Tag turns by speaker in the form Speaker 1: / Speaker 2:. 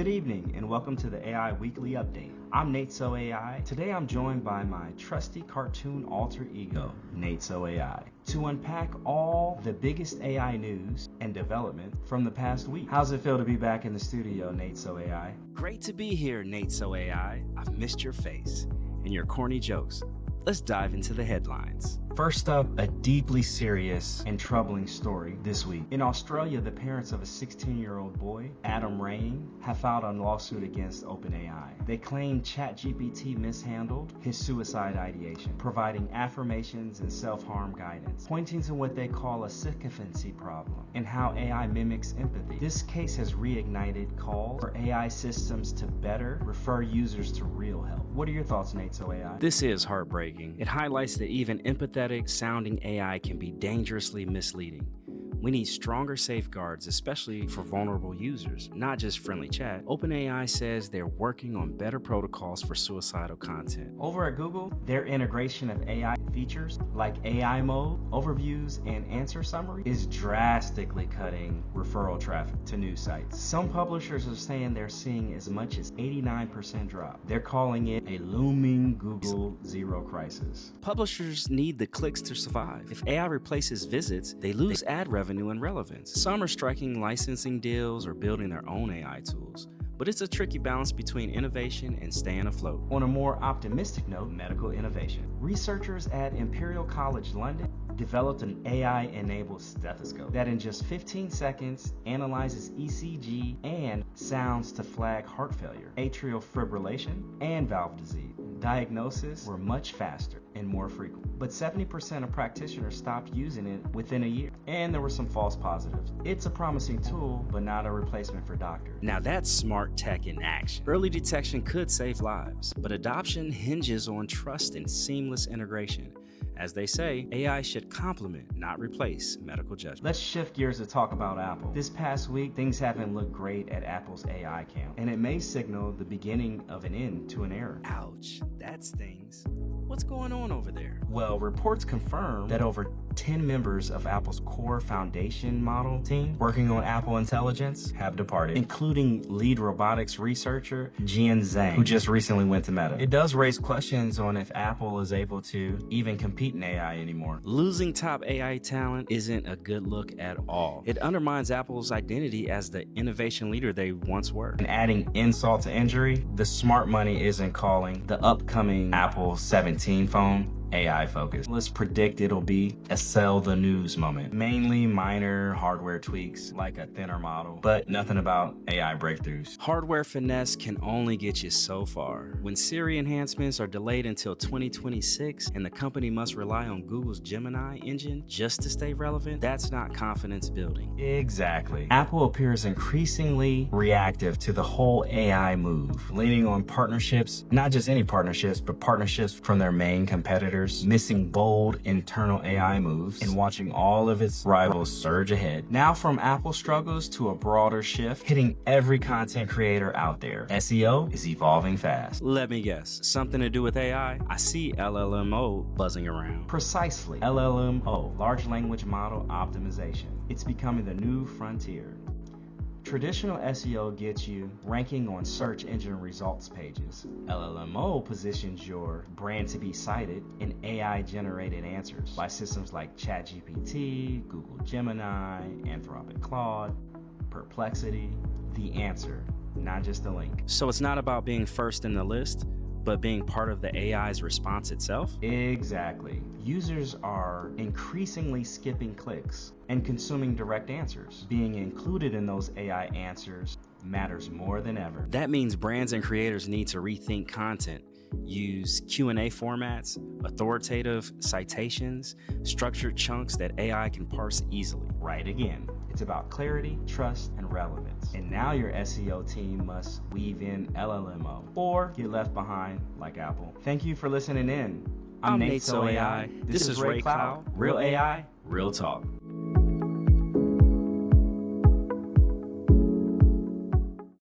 Speaker 1: Good evening and welcome to the AI Weekly Update. I'm Nate So AI. Today I'm joined by my trusty cartoon alter ego, Nate So AI, to unpack all the biggest AI news and development from the past week. How's it feel to be back in the studio, Nate So AI?
Speaker 2: Great to be here, Nate So AI. I've missed your face and your corny jokes. Let's dive into the headlines.
Speaker 1: First up, a deeply serious and troubling story this week. In Australia, the parents of a 16-year-old boy, Adam Rain, have filed a lawsuit against OpenAI. They claim ChatGPT mishandled his suicide ideation, providing affirmations and self-harm guidance, pointing to what they call a sycophancy problem and how AI mimics empathy. This case has reignited calls for AI systems to better refer users to real help. What are your thoughts, Nate So AI?
Speaker 2: This is heartbreaking. It highlights that even empathetic sounding AI can be dangerously misleading. We need stronger safeguards, especially for vulnerable users, not just friendly chat. OpenAI says they're working on better protocols for suicidal content.
Speaker 1: Over at Google, their integration of AI features like AI mode, overviews, and answer summary is drastically cutting referral traffic to news sites. Some publishers are saying they're seeing as much as 89% drop. They're calling it a looming Google zero crisis.
Speaker 2: Publishers need the clicks to survive. If AI replaces visits, they lose ad revenue and relevance. Some are striking licensing deals or building their own AI tools. But it's a tricky balance between innovation and staying afloat.
Speaker 1: On a more optimistic note, medical innovation. Researchers at Imperial College London developed an AI-enabled stethoscope that in just 15 seconds analyzes ECG and sounds to flag heart failure, atrial fibrillation, and valve disease. Diagnoses were much faster and more frequent, but 70% of practitioners stopped using it within a year, and there were some false positives. It's a promising tool, but not a replacement for doctors.
Speaker 2: Now that's smart tech in action. Early detection could save lives, but adoption hinges on trust and seamless integration. As they say, AI should complement, not replace, medical judgment.
Speaker 1: Let's shift gears to talk about Apple. This past week, things haven't looked great at Apple's AI camp, and it may signal the beginning of an end to an era.
Speaker 2: Ouch, that stings. What's going on over there?
Speaker 1: Well, reports confirm that over 10 members of Apple's core foundation model team working on Apple Intelligence have departed, including lead robotics researcher Jian Zhang, who just recently went to Meta. It does raise questions on if Apple is able to even compete in AI anymore.
Speaker 2: Losing top AI talent isn't a good look at all. It undermines Apple's identity as the innovation leader they once were.
Speaker 1: And adding insult to injury, the smart money isn't calling the upcoming Apple 17 phone AI focused. Let's predict it'll be a sell the news moment. Mainly minor hardware tweaks like a thinner model, but nothing about AI breakthroughs.
Speaker 2: Hardware finesse can only get you so far. When Siri enhancements are delayed until 2026 and the company must rely on Google's Gemini engine just to stay relevant, that's not confidence building.
Speaker 1: Exactly. Apple appears increasingly reactive to the whole AI move, leaning on partnerships, not just any partnerships, but partnerships from their main competitors, missing bold internal AI moves, and watching all of its rivals surge ahead. Now from Apple struggles to a broader shift, hitting every content creator out there. SEO is evolving fast.
Speaker 2: Let me guess, something to do with AI? I see LLMO buzzing around.
Speaker 1: Precisely. LLMO, large language model optimization. It's becoming the new frontier. Traditional SEO gets you ranking on search engine results pages. LLMO positions your brand to be cited in AI-generated answers by systems like ChatGPT, Google Gemini, Anthropic Claude, Perplexity. The answer, not just a link.
Speaker 2: So it's not about being first in the list, but being part of the AI's response itself?
Speaker 1: Exactly. Users are increasingly skipping clicks and consuming direct answers. Being included in those AI answers matters more than ever.
Speaker 2: That means brands and creators need to rethink content. Use Q&A formats, authoritative citations, structured chunks that AI can parse easily.
Speaker 1: Right again. It's about clarity, trust, and relevance. And now your SEO team must weave in LLMO or get left behind like Apple. Thank you for listening in.
Speaker 2: I'm Nate So AI. This is Ray Cloud. Real AI, real talk.